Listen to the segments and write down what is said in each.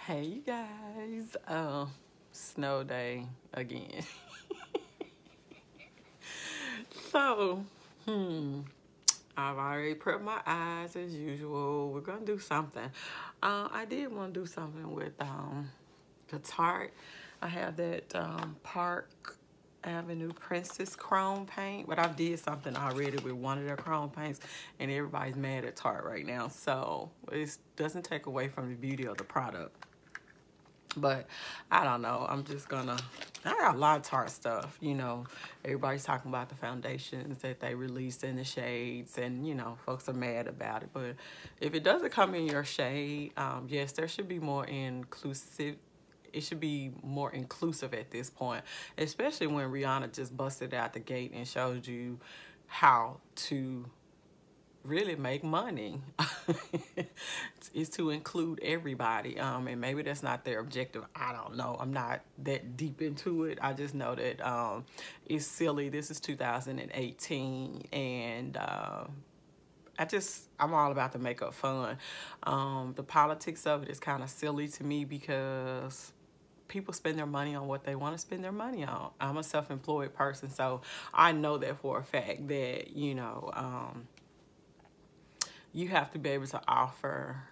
Hey, you guys. Snow day again. So, I've already prepped my eyes as usual. We're gonna do something. I did want to do something with the Tarte. I have that Park Avenue Princess Chrome paint, but I did something already with one of their chrome paints, and everybody's mad at Tarte right now. So it doesn't take away from the beauty of the product. But I don't know. I got a lot of Tarte stuff. Everybody's talking about the foundations that they released in the shades, and folks are mad about it. But if it doesn't come in your shade, yes, there should be more inclusive. It should be more inclusive at this point, especially when Rihanna just busted out the gate and showed you how to really make money. Is to include everybody, and maybe that's not their objective. I don't know. I'm not that deep into it. I just know that it's silly. This is 2018, and I'm all about the makeup fun. The politics of it is kind of silly to me because people spend their money on what they want to spend their money on. I'm a self-employed person, so I know that for a fact that you have to be able to offer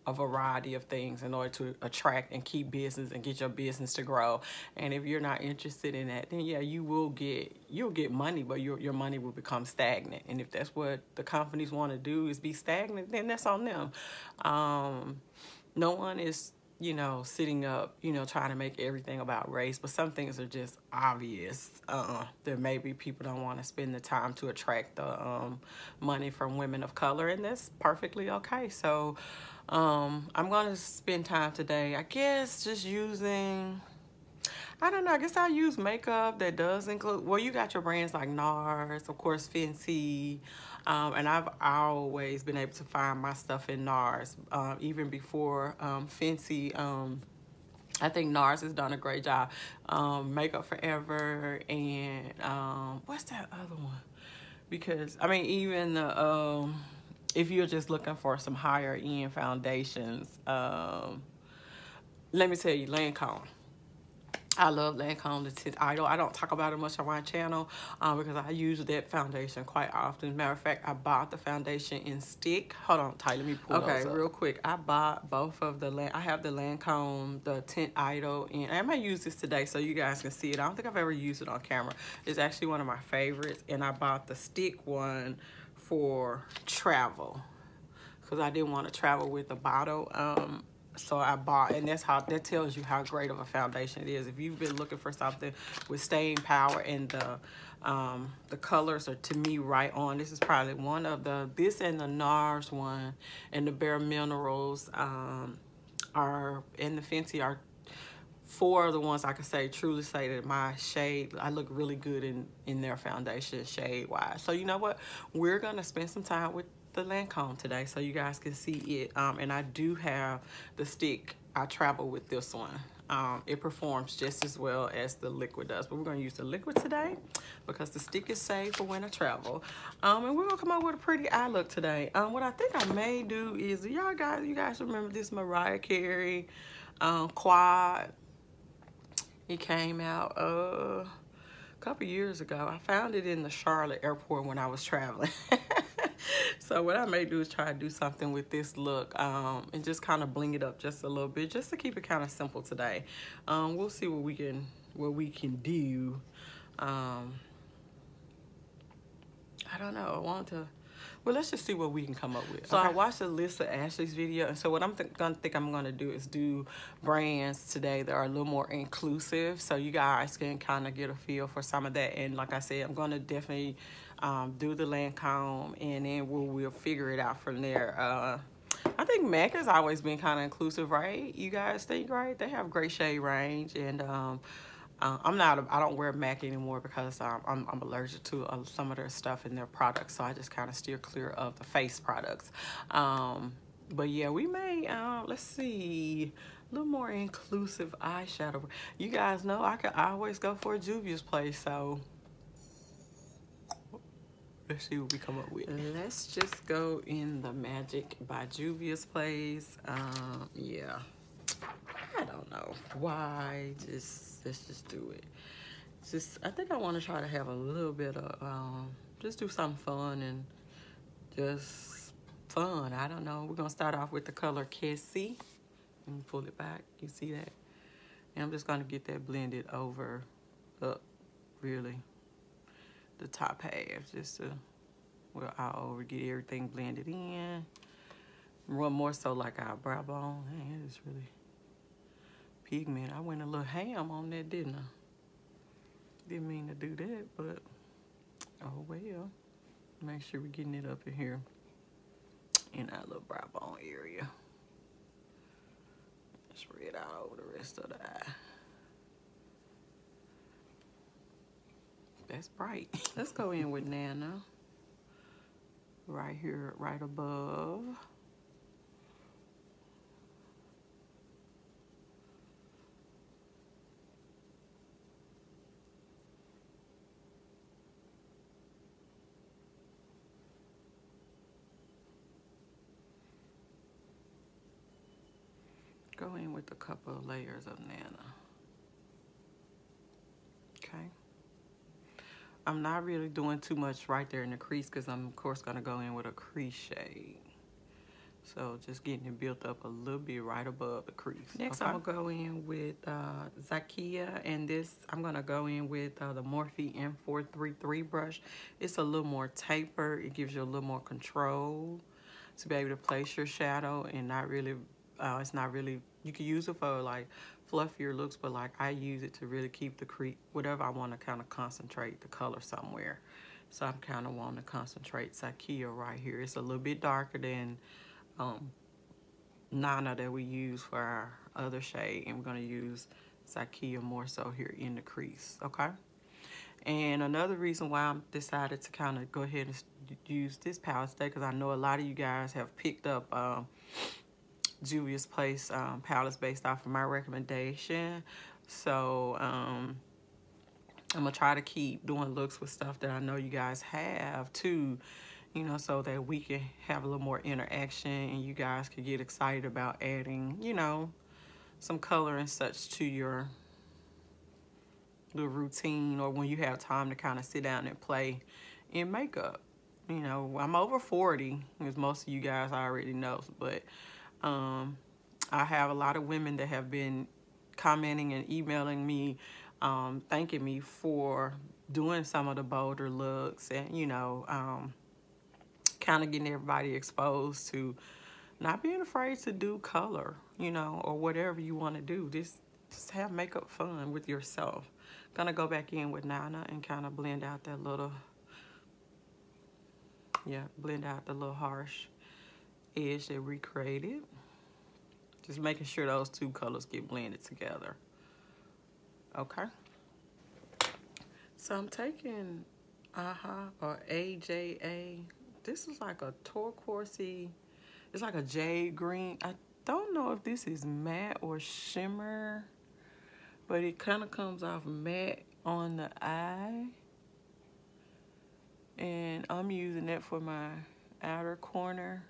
a variety of things in order to attract and keep business and get your business to grow. And if you're not interested in that, then yeah, you'll get money, but your money will become stagnant. And if that's what the companies want to do, is be stagnant, then that's on them. No one is sitting up, trying to make everything about race, but some things are just obvious. That maybe people don't want to spend the time to attract the money from women of color, and that's perfectly okay. So I'm going to spend time today, I guess, just using, I don't know, I guess I'll use makeup that does include, well, you got your brands like NARS, of course, Fenty, and I've always been able to find my stuff in NARS, even before Fenty. I think NARS has done a great job. Makeup Forever, and what's that other one? Because, I mean, even the, if you're just looking for some higher end foundations, let me tell you, Lancome. I love Lancome, the Tint Idol. I don't talk about it much on my channel because I use that foundation quite often. Matter of fact, I bought the foundation in stick. Hold on, Ty, let me pull those up real quick. I bought both of I have the Lancome, the Tint Idol, and I might use this today so you guys can see it. I don't think I've ever used it on camera. It's actually one of my favorites, and I bought the stick one for travel because I didn't want to travel with a bottle. So I bought, and that tells you how great of a foundation it is. If you've been looking for something with staying power, and the colors are, to me, right on. This is probably one of this and the NARS one and the Bare Minerals and the Fenty are four of the ones I can truly say that my shade, I look really good in their foundation shade wise. So you know what? We're going to spend some time with the Lancome today so you guys can see it. And I do have the stick. I travel with this one. It performs just as well as the liquid does, but we're going to use the liquid today because the stick is safe for when I travel. And we're going to come up with a pretty eye look today. What I think I may do is, you guys remember this Mariah Carey quad? It came out a couple years ago. I found it in the Charlotte airport when I was traveling. So what I may do is try to do something with this look and just kind of bling it up just a little bit, just to keep it kind of simple today. We'll see what we can do. I don't know. Well, let's just see what we can come up with. So I watched Alyssa Ashley's video, and so what I'm gonna do is do brands today that are a little more inclusive, so you guys can kind of get a feel for some of that. And like I said, I'm gonna definitely do the Lancome, and then we'll figure it out from there. I think MAC has always been kind of inclusive, right? You guys think, right? They have great shade range, and I don't wear MAC anymore because I'm allergic to some of their stuff in their products, so I just kind of steer clear of the face products. But yeah, we may, let's see, a little more inclusive eyeshadow. You guys know I always go for a Juvia's Place, so let's see what we come up with. Let's just go in the Magic by Juvia's Place. Yeah. don't know why. Let's just do it. I think I want to try to have a little bit of just do something fun and just fun. I don't know. We're gonna start off with the color Cassie and pull it back. You see that? And I'm just gonna get that blended over up, really, the top half, just to I'll over get everything blended in. More so like our brow bone. Man, it is really pigment. I went a little ham on that, didn't I? Didn't mean to do that, but oh well. Make sure we're getting it up in here in our little brow bone area. Spread out over the rest of the eye. That's bright. Let's go in with Nana. Right here, right above. Go in with a couple of layers of Nana. Okay. I'm not really doing too much right there in the crease because I'm, of course, going to go in with a crease shade. So just getting it built up a little bit right above the crease. Next, okay. I'm going to go in with Zakia, and this, I'm going to go in with the Morphe M433 brush. It's a little more taper. It gives you a little more control to be able to place your shadow and not really, it's not really, you can use it for like fluffier looks, but like I use it to really keep the crease, whatever I want to kind of concentrate the color somewhere. So I'm kind of wanting to concentrate Zakia right here. It's a little bit darker than Nana that we use for our other shade, and we're going to use Zakia more so here in the crease, okay? And another reason why I decided to kind of go ahead and use this palette today, because I know a lot of you guys have picked up Juvia's Place palettes based off of my recommendation. So I'm going to try to keep doing looks with stuff that I know you guys have too, you know, so that we can have a little more interaction and you guys can get excited about adding, you know, some color and such to your little routine, or when you have time to kind of sit down and play in makeup. You know, I'm over 40, as most of you guys already know, but I have a lot of women that have been commenting and emailing me, thanking me for doing some of the bolder looks and, you know, kind of getting everybody exposed to not being afraid to do color, you know, or whatever you want to do. Just have makeup fun with yourself. Gonna go back in with Nana and kind of blend out that little, blend out the little harsh edge that we created. Just making sure those two colors get blended together. Okay. So I'm taking or AJA. This is like a turquoisey, it's like a jade green. I don't know if this is matte or shimmer, but it kind of comes off matte on the eye. And I'm using that for my outer corner,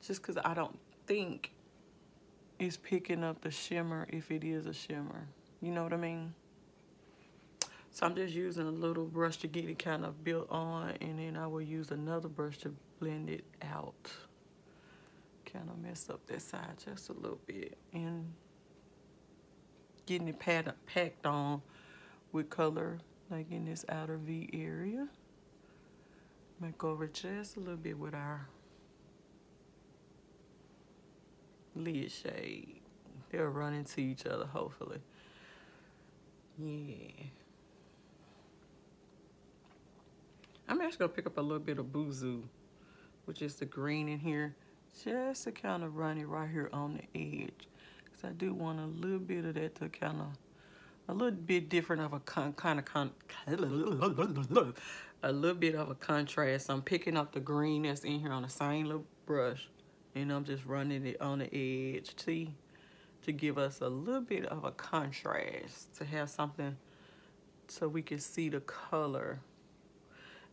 just because I don't think it's picking up the shimmer if it is a shimmer. You know what I mean? So I'm just using a little brush to get it kind of built on, and then I will use another brush to blend it out. Kind of mess up that side just a little bit, and getting it packed on with color, like in this outer V area. Make over just a little bit with our lid shade. They'll run into each other, hopefully. Yeah. I'm actually gonna pick up a little bit of Boozoo, which is the green in here, just to kind of run it right here on the edge. Because I do want a little bit of that to kind of, a little bit different of a a little bit of a contrast. I'm picking up the green that's in here on the same little brush, and I'm just running it on the edge, see, to give us a little bit of a contrast, to have something so we can see the color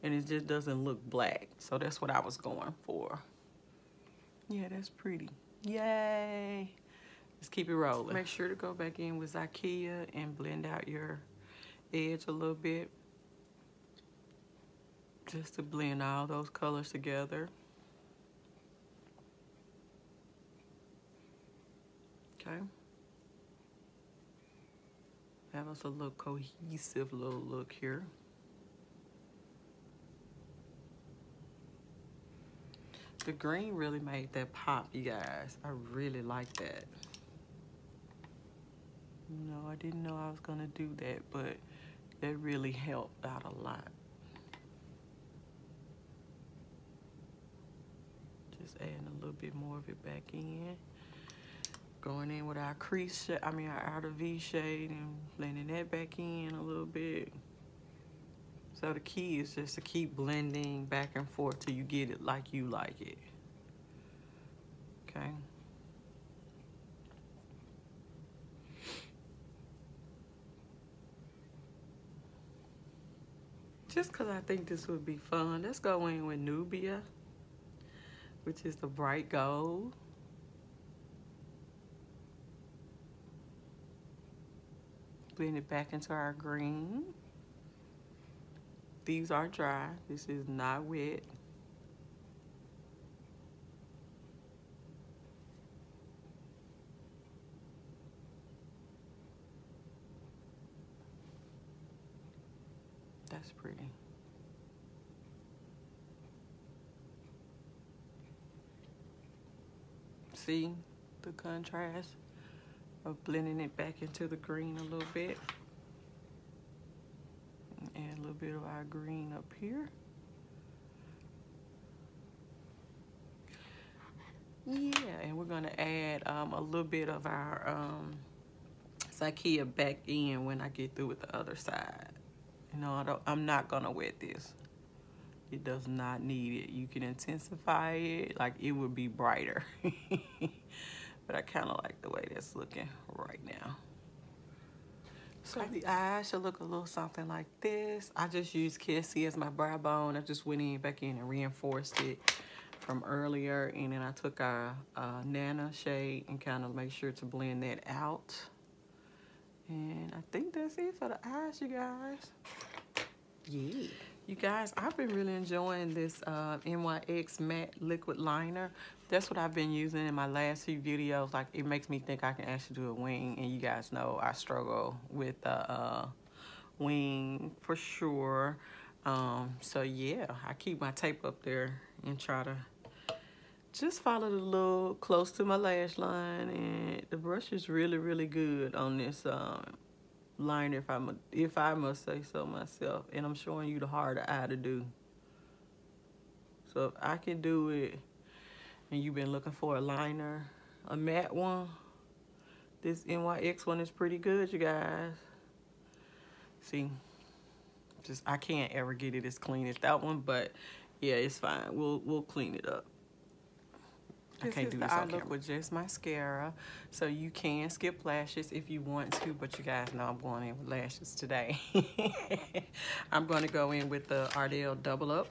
and it just doesn't look black. So that's what I was going for. Yeah, that's pretty. Yay. Just keep it rolling. Make sure to go back in with Zakia and blend out your edge a little bit. Just to blend all those colors together. Okay. Have us a little cohesive little look here. The green really made that pop, you guys. I really like that. You know, I didn't know I was gonna do that, but that really helped out a lot. Just adding a little bit more of it back in. Going in with our crease, our outer V shade and blending that back in a little bit. So the key is just to keep blending back and forth till you get it like you like it. Okay. Just because I think this would be fun, let's go in with Nubia, which is the bright gold. Blend it back into our green. These are dry. This is not wet. That's pretty. See the contrast of blending it back into the green a little bit. Add a little bit of our green up here. Yeah, and we're gonna add a little bit of our Zakia back in when I get through with the other side. You know, I'm not gonna wet this. It does not need it. You can intensify it, like it would be brighter. But I kind of like the way that's looking right now. So the eyes should look a little something like this. I just used Kissy as my brow bone. I just went in back in and reinforced it from earlier. And then I took our Nana shade and kind of made sure to blend that out. And I think that's it for the eyes, you guys. Yeah. You guys, I've been really enjoying this NYX matte liquid liner. That's what I've been using in my last few videos. Like, it makes me think I can actually do a wing. And you guys know I struggle with the wing for sure. So, yeah, I keep my tape up there and try to just follow the look close to my lash line. And the brush is really, really good on this liner, if I must say so myself. And I'm showing you the harder eye to do. So if I can do it and you've been looking for a liner, a matte one, this NYX one is pretty good, you guys. See, just I can't ever get it as clean as that one, but yeah, it's fine. We'll clean it up. I can't do this on camera. This is the eye look with just mascara. So you can skip lashes if you want to, but you guys know I'm going in with lashes today. I'm going to go in with the Ardell Double Up.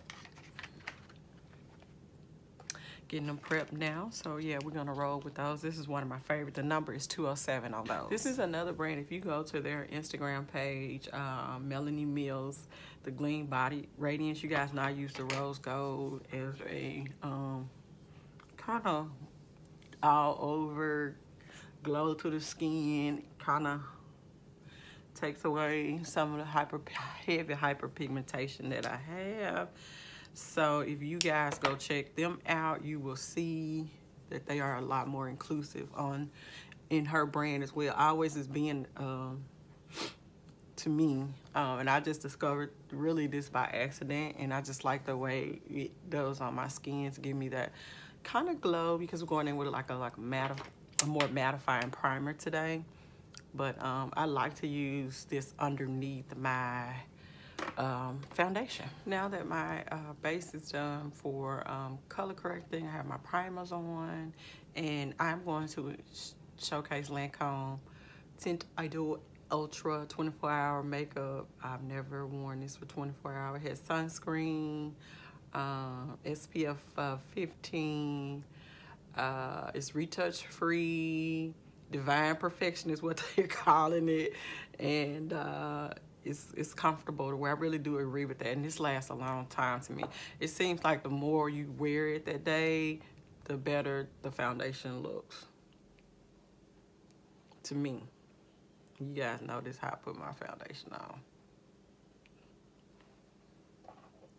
Getting them prepped now. So yeah, we're going to roll with those. This is one of my favorites. The number is 207 on those. This is another brand. If you go to their Instagram page, Melanie Mills, the Gleam Body Radiance. You guys know I use the rose gold as a kind of all over glow to the skin, kind of takes away some of the heavy hyperpigmentation that I have. So if you guys go check them out, you will see that they are a lot more inclusive in her brand as well. Always is being to me, and I just discovered really this by accident, and I just like the way it does on my skin to give me that kind of glow, because we're going in with like a more mattifying primer today. But I like to use this underneath my foundation. Now that my base is done for color correcting, I have my primers on, and I'm going to showcase Lancome Tint Idol Ultra 24-hour makeup. I've never worn this for 24 hours. It has sunscreen, SPF 15. It's retouch free. Divine Perfection is what they're calling it. And it's comfortable to wear. I really do agree with that. And this lasts a long time to me. It seems like the more you wear it that day, the better the foundation looks. To me. You guys notice how I put my foundation on.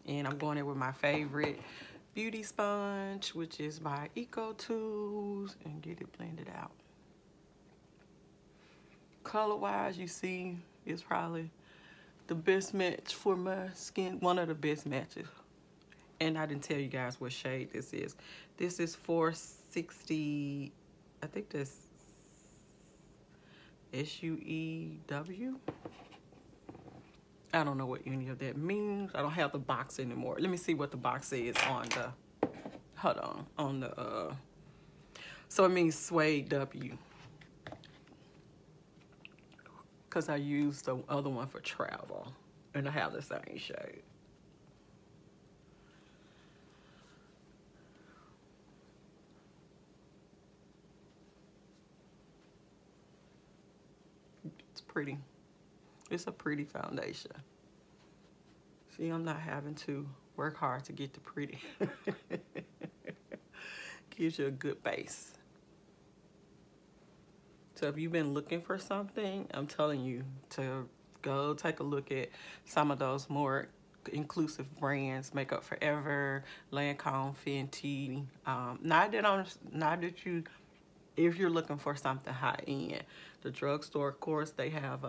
And I'm going in with my favorite beauty sponge, which is by Eco Tools, and get it blended out. Color wise, you see, it's probably the best match for my skin, one of the best matches. And I didn't tell you guys what shade this is. This is 460, I think that's SUEW. I don't know what any of that means. I don't have the box anymore. Let me see what the box is on the, hold on the, so it means Suede W. Because I used the other one for travel. And I have the same shade. It's pretty. It's a pretty foundation. See, I'm not having to work hard to get the pretty. Gives you a good base. So if you've been looking for something, I'm telling you to go take a look at some of those more inclusive brands. Makeup Forever, Lancome, Fenty. Not that you, if you're looking for something high end. The drugstore, of course, they have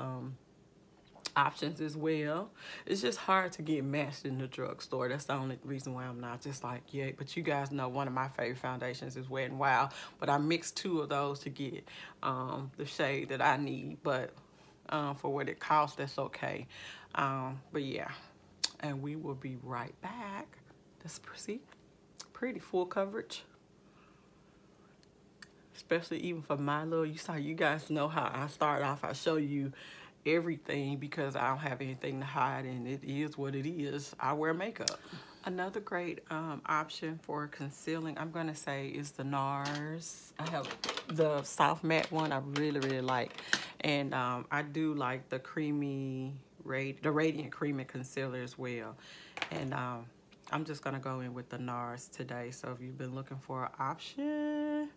options as well. It's just hard to get matched in the drugstore. That's the only reason why I'm not just like, yeah. But you guys know one of my favorite foundations is Wet n Wild. But I mixed two of those to get the shade that I need. But for what it costs, that's okay. But yeah, and we will be right back. That's pretty full coverage. Especially even for my little, you guys know how I start off. I show you everything because I don't have anything to hide, and it is what it is. I wear makeup. Another great option for concealing, I'm gonna say, is the NARS. I have the soft matte one. I really like, and I do like the radiant creamy concealer as well. And I'm just gonna go in with the NARS today. So if you've been looking for an option,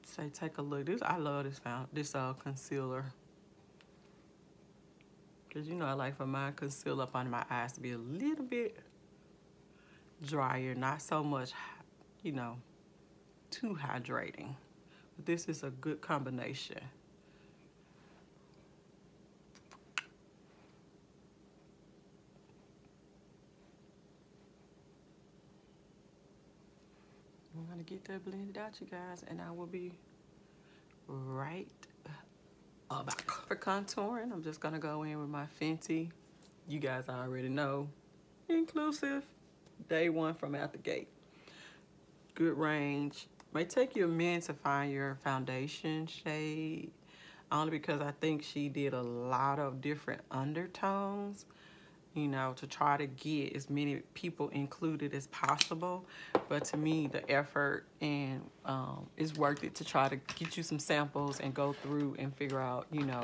say take a look. I love this concealer. Because, you know, I like for my concealer up under my eyes to be a little bit drier. Not so much, you know, too hydrating. But this is a good combination. I'm going to get that blended out, you guys. And I will be right back. For contouring, I'm just going to go in with my Fenty. You guys already know. Inclusive. Day one from out the gate. Good range. May take you a minute to find your foundation shade. Only because I think she did a lot of different undertones, you know, to try to get as many people included as possible. But to me, the effort and is worth it to try to get you some samples and go through and figure out, you know,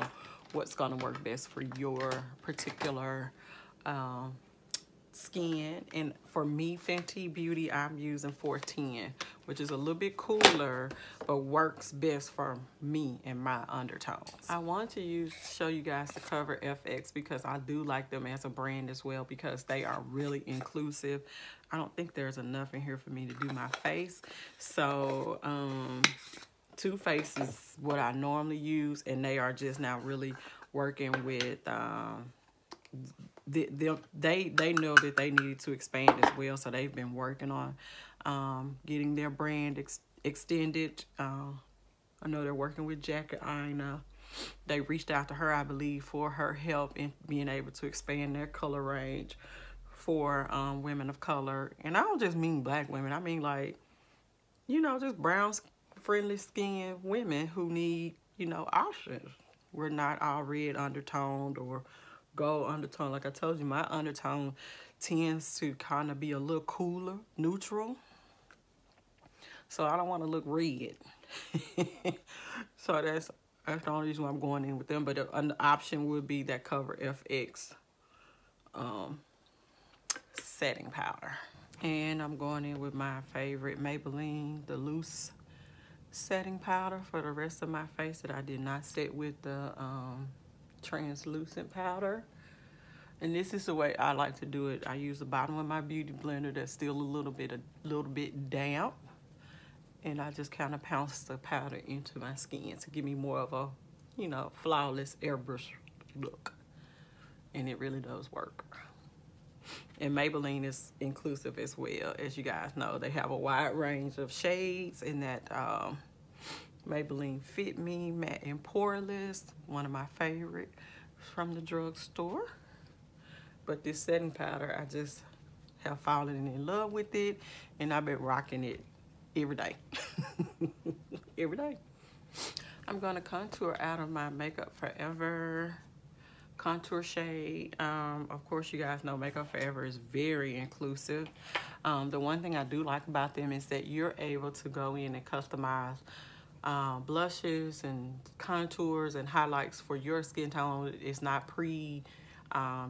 what's going to work best for your particular skin. And for me, Fenty Beauty, I'm using 410, which is a little bit cooler, but works best for me and my undertones. I want to show you guys the Cover FX because I do like them as a brand as well because they are really inclusive. I don't think there's enough in here for me to do my face. So, Too Faced is what I normally use, and they are just now really working with they know that they needed to expand as well, so they've been working on getting their brand extended. I know they're working with Jacket Ina. They reached out to her, I believe, for her help in being able to expand their color range for women of color. And I don't just mean black women. I mean, like, you know, just brown friendly skin women who need, you know, options. We're not all red undertoned or gold undertone. Like I told you, my undertone tends to kind of be a little cooler, neutral. So I don't want to look red. So that's the only reason why I'm going in with them. But an option would be that Cover FX um, setting powder. And I'm going in with my favorite Maybelline, the loose setting powder for the rest of my face that I did not set with the translucent powder. And this is the way I like to do it. I use the bottom of my beauty blender that's still a little bit damp. And I just kind of pounce the powder into my skin to give me more of a, flawless airbrush look. And it really does work. And Maybelline is inclusive as well. As you guys know, they have a wide range of shades in that Maybelline Fit Me Matte and Poreless, one of my favorite from the drugstore. But this setting powder, I just have fallen in love with it, and I've been rocking it every day. Every day. I'm going to contour out of my Makeup Forever contour shade. Of course, you guys know Makeup Forever is very inclusive. The one thing I do like about them is that you're able to go in and customize blushes and contours and highlights for your skin tone. It's not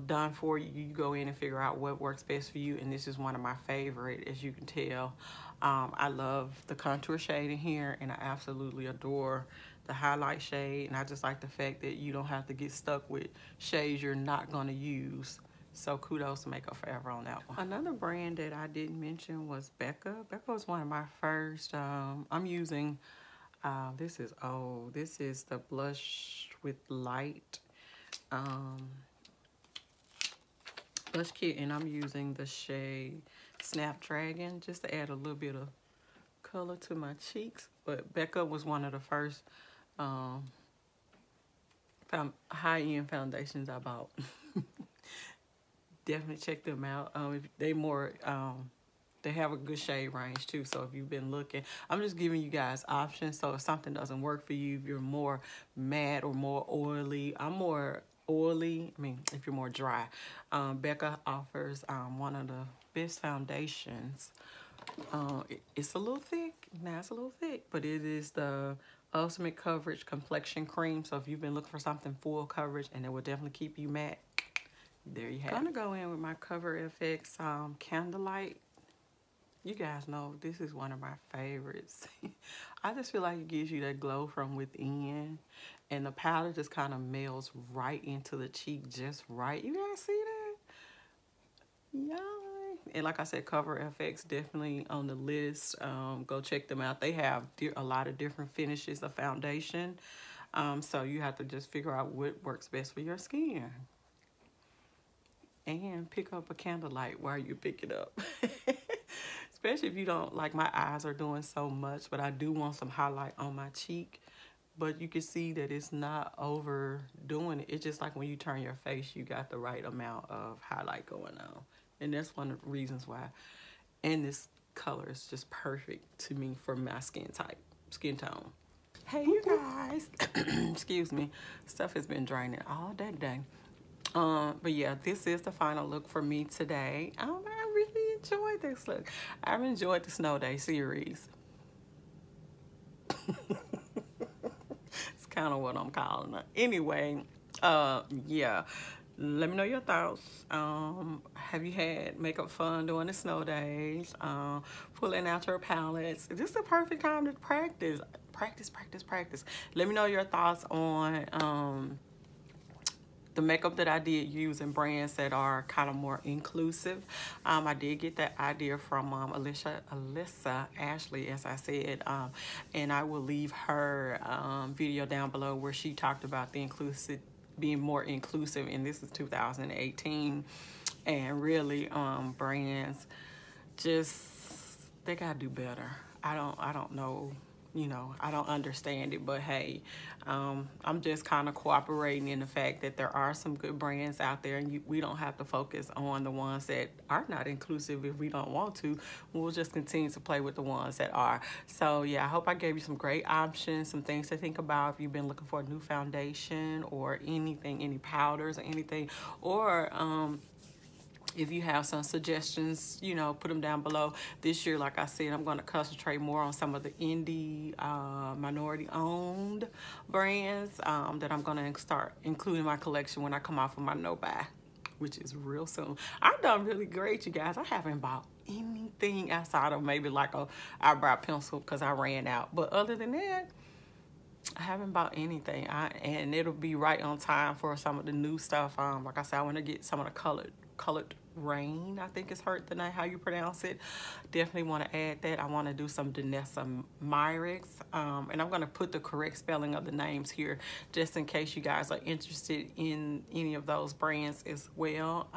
done for you. You go in and figure out what works best for you, and this is one of my favorite, as you can tell. I love the contour shade in here, and I absolutely adore the highlight shade, and I just like the fact that you don't have to get stuck with shades you're not going to use. So kudos to Makeup Forever on that one. Another brand that I didn't mention was Becca. Becca was one of my first. I'm using, this is the Blush with Light blush kit, and I'm using the shade Snapdragon just to add a little bit of color to my cheeks. But Becca was one of the first high-end foundations I bought. Definitely check them out. They have a good shade range too. So if you've been looking, I'm just giving you guys options. So if something doesn't work for you, if you're more matte or more oily, I'm more oily. If you're more dry, Becca offers one of the best foundations. It's a little thick. Now it's a little thick, but it is the Ultimate Coverage Complexion Cream. So if you've been looking for something full coverage and it will definitely keep you matte, there you have it. I'm gonna go in with my Cover FX Candlelight. You guys know this is one of my favorites. I just feel like it gives you that glow from within, and the powder just kind of melts right into the cheek just right. You guys see that? Yeah. And like I said, Cover FX definitely on the list. Go check them out. They have a lot of different finishes of foundation. So you have to just figure out what works best for your skin. And pick up a candlelight while you pick it up. Especially if you don't, like my eyes are doing so much, but I do want some highlight on my cheek. But you can see that it's not overdoing it. It's just like when you turn your face, you got the right amount of highlight going on. And that's one of the reasons why. And this color is just perfect to me for my skin tone. Hey, you guys. Excuse me. Stuff has been draining all day today. But yeah, this is the final look for me today. I really enjoyed this look. I've enjoyed the Snow Day series. It's kind of what I'm calling it. Anyway, yeah. Let me know your thoughts. Have you had makeup fun during the snow days? Pulling out your palettes. This is the perfect time to practice. Practice. Let me know your thoughts on the makeup that I did use in brands that are kind of more inclusive. I did get that idea from Alyssa Ashley, as I said, and I will leave her video down below where she talked about the being more inclusive, and this is 2018, and really brands they gotta do better. I don't know. I don't understand it, but hey, I'm just kind of cooperating in the fact that there are some good brands out there, and we don't have to focus on the ones that are not inclusive if we don't want to. We'll just continue to play with the ones that are. So yeah, I hope I gave you some great options, some things to think about if you've been looking for a new foundation or anything, any powders or anything, or If you have some suggestions, you know, put them down below. This year, like I said, I'm going to concentrate more on some of the indie, minority-owned brands that I'm going to start including in my collection when I come off of my no-buy, which is real soon. I've done really great, you guys. I haven't bought anything outside of maybe like a eyebrow pencil because I ran out. But other than that, I haven't bought anything. And it'll be right on time for some of the new stuff. Like I said, I want to get some of the colored rain, I think it's hurt tonight, how you pronounce it. Definitely want to add that. I want to do some Danessa Myrick's, and I'm going to put the correct spelling of the names here just in case you guys are interested in any of those brands as well.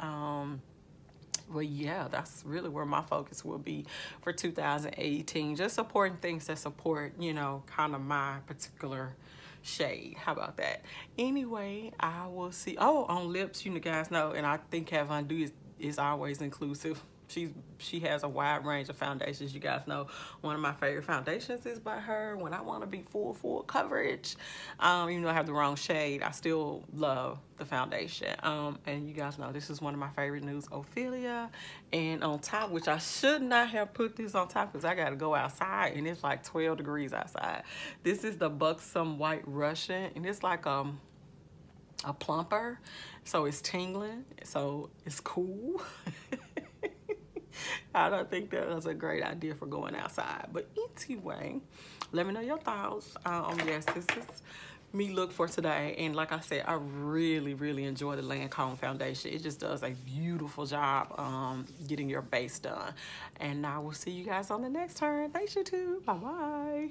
Well, yeah, that's really where my focus will be for 2018. Just supporting things that support, you know, kind of my particular shade. How about that? Anyway, I will see. Oh, on lips, you guys know, and I think Have Undo is always inclusive. She has a wide range of foundations. You guys know one of my favorite foundations is by her. When I want to be full coverage, even though I have the wrong shade, I still love the foundation. And you guys know this is one of my favorite nudes, Ophelia. And on top, which I should not have put this on top because I got to go outside and it's like 12 degrees outside. This is the Buxom White Russian, and it's like a plumper, so it's tingling, so it's cool. I don't think that was a great idea for going outside. But anyway, let me know your thoughts. Yes, this is me look for today. And like I said, I really, really enjoy the Lancome foundation. It just does a beautiful job getting your base done. And I will see you guys on the next turn. Thanks, you too. Bye-bye.